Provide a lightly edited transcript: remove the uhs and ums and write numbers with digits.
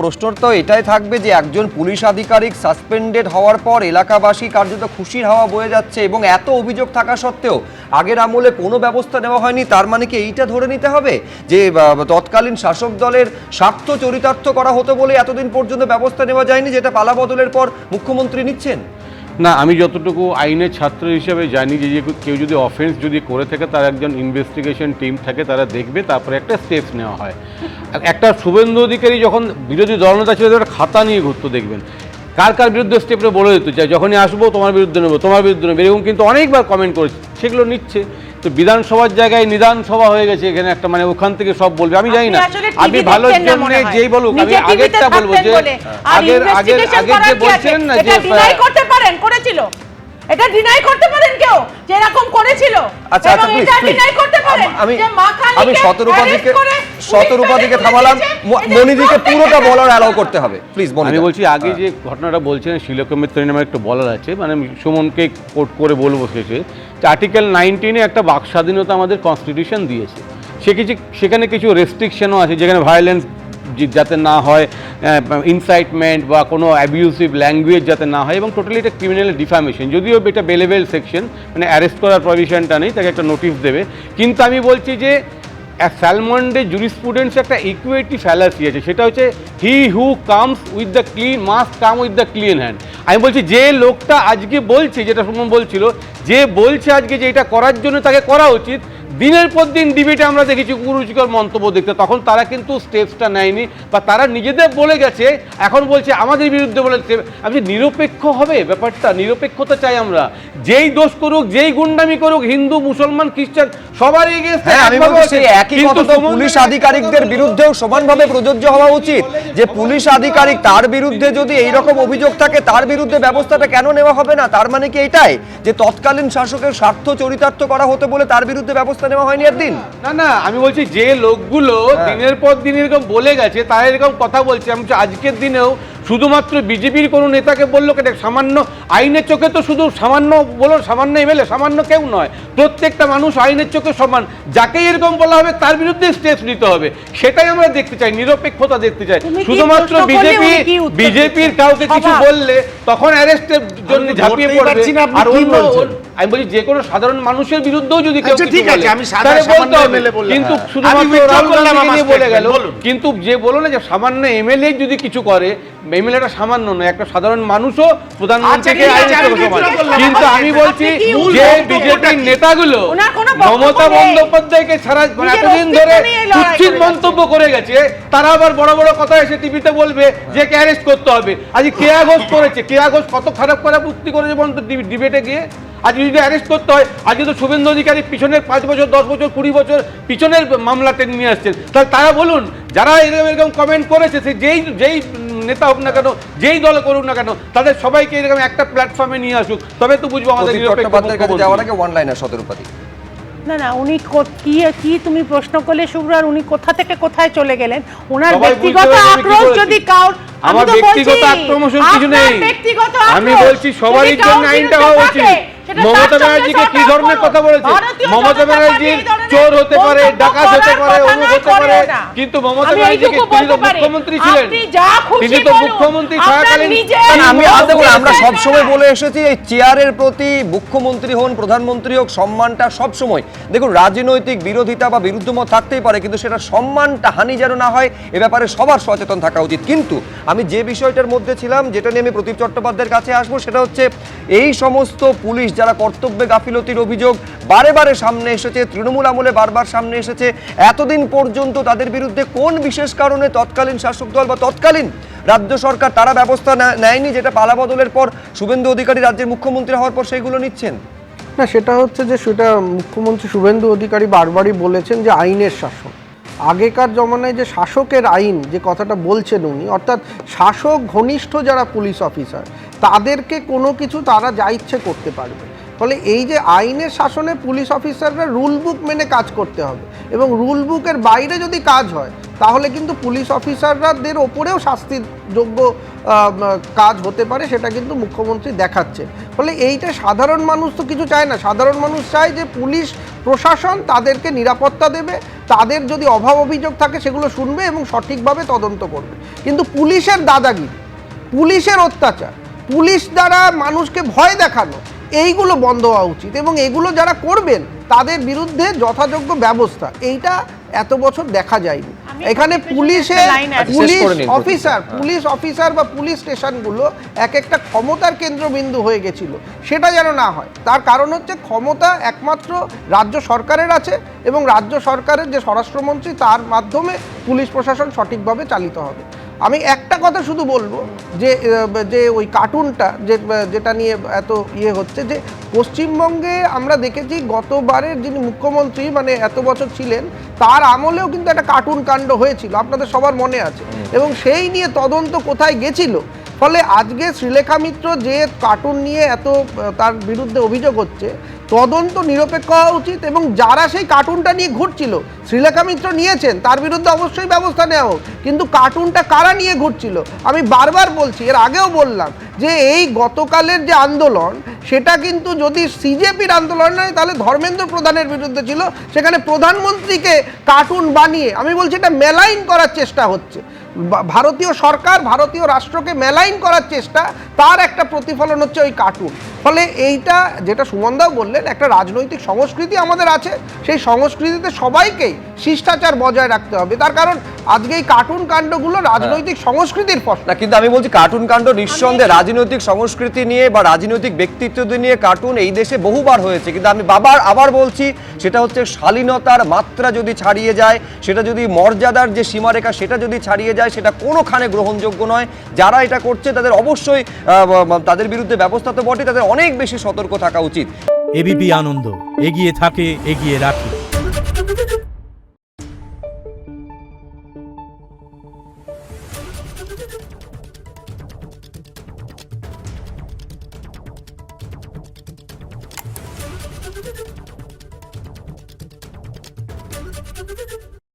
প্রশ্ন তো এটাই থাকবে যে একজন পুলিশ আধিকারিক সাসপেন্ডেড হওয়ার পর এলাকাবাসী কার্যত খুশির হাওয়া বয়ে যাচ্ছে এবং এত অভিযোগ থাকা সত্ত্বেও আগের আমলে কোনো ব্যবস্থা নেওয়া হয়নি। তার মানে কি এইটা ধরে নিতে হবে যে তৎকালীন শাসক দলের স্বার্থ চরিতার্থ করা হতো বলে এতদিন পর্যন্ত ব্যবস্থা নেওয়া যায়নি, যেটা পালাবদলের পর মুখ্যমন্ত্রী নিচ্ছেন? না, আমি যতটুকু আইনের ছাত্র হিসেবে জানি যে কেউ যদি অফেন্স যদি করে থাকে তার একজন ইনভেস্টিগেশন টিম থাকে, তারা দেখবে, তারপরে একটা স্টেপস নেওয়া হয়। একটা শুভেন্দু অধিকারী যখন বিরোধী দলনেতা ছিল একটা খাতা নিয়ে ঘুরতো, দেখবেন কার কার বিরুদ্ধে স্টেপটা বলে দিতে চাই, যখনই আসবো তোমার বিরুদ্ধে নেবো, তোমার বিরুদ্ধে নেবো, এরকম কিন্তু অনেকবার কমেন্ট করেছে, সেগুলো নিচ্ছে। তো বিধানসভার জায়গায় নিদান সভা হয়ে গেছে এখানে একটা, মানে ওখান থেকে সব বলবে। আমি জানি না, আমি ভালোর জন্য যেই বলুক, আমি আগেরটা বলবো যে আগের যে বলছিলেন না যে করতে পারেন করেছিল, এটা ডিনাই করতে পারেন কেউ যে এরকম করেছিল। আচ্ছা আচ্ছা প্লিজ আমি শতরূপাদিকে থামালাম, মনিদিকে পুরোটা বলার অ্যালাউ করতে হবে প্লিজ। আমি বলছি আগে যে ঘটনাটা বলছেন শিলক মিত্র নামে একটু বলার আছে, মানে সুমনকে কোট করে বলবো শেষে যে আর্টিকেল 19-এ একটা বাক স্বাধীনতা আমাদের কনস্টিটিউশন দিয়েছে, সেখানে কিছু রেস্ট্রিকশনও আছে, যেখানে ভায়োলেন্স যাতে না হয়, ইনসাইটমেন্ট বা কোনো অ্যাবিউসিভ ল্যাঙ্গুয়েজ যাতে না হয়, এবং টোটালি এটা ক্রিমিনাল ডিফামেশন। যদিও এটা বেলেবেল সেকশন, মানে অ্যারেস্ট করার প্রভিশনটা নেই, তাকে একটা নোটিশ দেবে। কিন্তু আমি বলছি যে স্যালমন্ডে জুরিসপ্রুডেন্স একটা ইকুইটি ফ্যালাসি আছে, সেটা হচ্ছে he who comes with the clean must come with the clean hand. আমি বলছি যে লোকটা আজকে বলছে, যেটা সুমন বলছিল, যে বলছে আজকে যে এটা করার জন্য তাকে করা উচিত, দিনের পর দিন ডিবেটে আমরা দেখেছি কুরুচিকর মন্তব্য দেখতে, তখন তারা কিন্তু স্টেপসটা নেয়নি, বা তারা নিজেদের বলে গেছে, এখন বলছে আমাদের বিরুদ্ধে বলেছে। আমি নিরপেক্ষ হবে ব্যাপারটা, নিরপেক্ষতা চাই আমরা। যেই দোষ করুক, যেই গুন্ডামি করুক, হিন্দু মুসলমান খ্রিস্টান সবার পুলিশ আধিকারিকদের বিরুদ্ধেও সমানভাবে প্রযোজ্য হওয়া উচিত, যে পুলিশ আধিকারিক তার বিরুদ্ধে যদি এইরকম অভিযোগ থাকে তার বিরুদ্ধে ব্যবস্থাটা কেন নেওয়া হবে না? তার মানে কি এটাই যে তৎকালীন শাসকের স্বার্থ চরিতার্থ করা হতে বলে তার বিরুদ্ধে ব্যবস্থা নেওয়া হয়নি একদিন? না না, আমি বলছি যে লোকগুলো দিনের পর দিন এরকম বলে গেছে, তারা এরকম কথা বলছে। আমি আজকের দিনেও শুধুমাত্র বিজেপির কোনো নেতাকে বললো কেটে, সামান্য আইনের চোখে তো শুধু সামান্য বলো, সামান্য এমএলএ সামান্য কেউ নয়, প্রত্যেকটা মানুষ আইনের চোখে সমান। যাকেই এরকম বলা হবে তার বিরুদ্ধে স্টেপস নিতে হবে, সেটাই আমরা দেখতে চাই, নিরপেক্ষতা দেখতে চাই। শুধুমাত্র বিজেপির কাউকে কিছু বললে তখন অ্যারেস্টের জন্য ঝাঁপিয়ে পড়বে, আর অন্য আমি বলি যে কোনো সাধারণ মানুষের বিরুদ্ধেও যদি কেউ কিছু বলে তাহলে বলতে হবে। কিন্তু শুধুমাত্র রাহুল গান্ধীকে নিয়ে বলে গেল, কিন্তু যে বলো না যে সামান্য এমএলএ যদি কিছু করে, এমএলএটা সামান্য নয়, একটা সাধারণ মানুষও প্রধানমন্ত্রীকে কিন্তু আমি বলছি যে বিজেপির নেতাগুলো মমতা বন্দ্যোপাধ্যায়কে সারা এতদিন ধরে কুৎসিত মন্তব্য করে গেছে, তারা আবার বড় বড় কথা এসে টিভিতে বলবে যে কে অ্যারেস্ট করতে হবে। আজ কেয়া ঘোষ করেছে, কেয়া ঘোষ কত খারাপ খারাপ উক্তি করেছে বলুন তো ডিবেটে গিয়ে। আজ যদি অ্যারেস্ট করতে হয়, আজকে তো শুভেন্দু অধিকারী পিছনের 5 বছর 10 বছর 20 বছর পিছনের মামলা টেনে নিয়ে আসছেন, তাহলে তারা বলুন যারা এরকম কমেন্ট করেছে, সে যেই নেতা হোক না কেন, যেই দল করুক না কেন, তাদের সবাইকে এরকম একটা প্ল্যাটফর্মে নিয়ে আসুক, তবে তো বুঝবো আমাদের শতরূপাদি। না না, উনি কি তুমি প্রশ্ন করলে শুভ্র, আর উনি কোথা থেকে কোথায় চলে গেলেন? ওনার ব্যক্তিগত আক্রোশ যদি কাউর, আমার ব্যক্তিগত আক্রমণ কিছু নেই, আমি বলছি সবারই জন্য আইনটা হওয়া উচিত। মমতা ব্যানার্জিকে কি ধরনের কথা বলেছে? মমতা ব্যানার্জি চোর হতে পারে, ডাকাত হতে পারে, অমুক হতে পারে, কিন্তু মমতা ব্যানার্জিকে তিনি তো মুখ্যমন্ত্রী ছিলেন, তিনি তো মুখ্যমন্ত্রী থাকাকালীন। আমরা সবসময় বলে এসেছি এই চেয়ারের প্রতি মুখ্যমন্ত্রী হন প্রধানমন্ত্রী হোক সম্মানটা সবসময়, দেখুন রাজনৈতিক বিরোধিতা বা বিরুদ্ধমত থাকতেই পারে, কিন্তু সেটা সম্মানটা হানি যেন না হয় এ ব্যাপারে সবার সচেতন থাকা উচিত। কিন্তু আমি যে বিষয়টার মধ্যে ছিলাম, যেটা নিয়ে আমি প্রদীপ চট্টোপাধ্যায়ের কাছে আসবো, সেটা হচ্ছে এই সমস্ত পুলিশ যারা কর্তব্যে গাফিলতির অভিযোগ বারে বারে সামনে এসেছে, তৃণমূল আমলে বারবার সামনে এসেছে, এতদিন পর্যন্ত তাদের বিরুদ্ধে কোন বিশেষ কারণে তৎকালীন শাসক দল বা তৎকালীন রাজ্য সরকার তারা ব্যবস্থা নেয়নি, যেটা পালাবদলের পর শুভেন্দু অধিকারী রাজ্যের মুখ্যমন্ত্রী হওয়ার পর সেইগুলো নিচ্ছেন? না, সেটা হচ্ছে যে সেটা মুখ্যমন্ত্রী শুভেন্দু অধিকারী বারবারই বলেছেন যে আইনের শাসন। আগেকার জমানায় যে শাসকের আইন যে কথাটা বলছেন উনি, অর্থাৎ শাসক ঘনিষ্ঠ যারা পুলিশ অফিসার, তাদেরকে কোনো কিছু তারা যা ইচ্ছে করতে পারবে। ফলে এই যে আইনের শাসনে পুলিশ অফিসাররা রুল বুক মেনে কাজ করতে হবে, এবং রুল বুকের বাইরে যদি কাজ হয় তাহলে কিন্তু পুলিশ অফিসারদের ওপরেও শাস্তির যোগ্য কাজ হতে পারে, সেটা কিন্তু মুখ্যমন্ত্রী দেখাচ্ছে। ফলে এইটা সাধারণ মানুষ তো কিছু চায় না, সাধারণ মানুষ চায় যে পুলিশ প্রশাসন তাদেরকে নিরাপত্তা দেবে, তাদের যদি অভাব অভিযোগ থাকে সেগুলো শুনবে এবং সঠিকভাবে তদন্ত করবে। কিন্তু পুলিশের দাদাগিরি, পুলিশের অত্যাচার, পুলিশ দ্বারা মানুষকে ভয় দেখানো, এইগুলো বন্ধ হওয়া উচিত, এবং এগুলো যারা করবেন তাদের বিরুদ্ধে যথাযোগ্য ব্যবস্থা, এইটা এত বছর দেখা যায়নি। এখানে পুলিশ অফিসার বা পুলিশ স্টেশনগুলো এক একটা ক্ষমতার কেন্দ্রবিন্দু হয়ে গেছিল, সেটা যেন না হয়। তার কারণ হচ্ছে ক্ষমতা একমাত্র রাজ্য সরকারের আছে, এবং রাজ্য সরকারের যে স্বরাষ্ট্রমন্ত্রী, তার মাধ্যমে পুলিশ প্রশাসন সঠিকভাবে চালিত হবে। আমি একটা কথা শুধু বলবো যে ওই কার্টুনটা যেটা নিয়ে এত হচ্ছে, যে পশ্চিমবঙ্গে আমরা দেখেছি গতবারের যিনি মুখ্যমন্ত্রী মানে এত বছর ছিলেন, তার আমলেও কিন্তু একটা কার্টুন কাণ্ড হয়েছিল, আপনাদের সবার মনে আছে, এবং সেই নিয়ে তদন্ত কোথায় গেছিল। ফলে আজকে শ্রীলেখা মিত্র যে কার্টুন নিয়ে এত তার বিরুদ্ধে অভিযোগ হচ্ছে, তদন্ত নিরপেক্ষ হওয়া উচিত, এবং যারা সেই কার্টুনটা নিয়ে ঘুরছিল, শ্রীলেখা মিত্র নিয়েছেন, তার বিরুদ্ধে অবশ্যই ব্যবস্থা নেওয়া হোক। কিন্তু কার্টুনটা কারা নিয়ে ঘুরছিল, আমি বারবার বলছি, এর আগেও বললাম যে এই গতকালের যে আন্দোলন, সেটা কিন্তু যদি সিজেপির আন্দোলন নয় তাহলে ধর্মেন্দ্র প্রধানের বিরুদ্ধে ছিল। সেখানে প্রধানমন্ত্রীকে কার্টুন বানিয়ে, আমি বলছি এটা মেলাইন করার চেষ্টা হচ্ছে, ভারতীয় সরকার ভারতীয় রাষ্ট্রকে মেলাইন করার চেষ্টা, তার একটা প্রতিফলন হচ্ছে ওই কার্টুন। ফলে এইটা যেটা সুমনদাও বললেন, একটা রাজনৈতিক সংস্কৃতি আমাদের আছে, সেই সংস্কৃতিতে সবাইকেই শিষ্টাচার বজায় রাখতে হবে। তার কারণ আজকে এই কার্টুন কাণ্ডগুলো রাজনৈতিক সংস্কৃতির ফসল না, কিন্তু আমি বলছি কার্টুন কাণ্ড নিঃসন্দেহে রাজনৈতিক সংস্কৃতি নিয়ে বা রাজনৈতিক ব্যক্তিত্বদের নিয়ে কার্টুন এই দেশে বহুবার হয়েছে, কিন্তু আমি আবার বলছি, সেটা হচ্ছে শালীনতার মাত্রা যদি ছাড়িয়ে যায়, সেটা যদি মর্যাদার যে সীমারেখা সেটা যদি ছাড়িয়ে যায়, সেটা কোনোখানে গ্রহণযোগ্য নয়। যারা এটা করছে তাদের অবশ্যই তাদের বিরুদ্ধে ব্যবস্থা তো বটে, তাদের অনেক বেশি সতর্ক থাকা উচিত। এবিপি আনন্দ, এগিয়ে থাকে, এগিয়ে রাখে।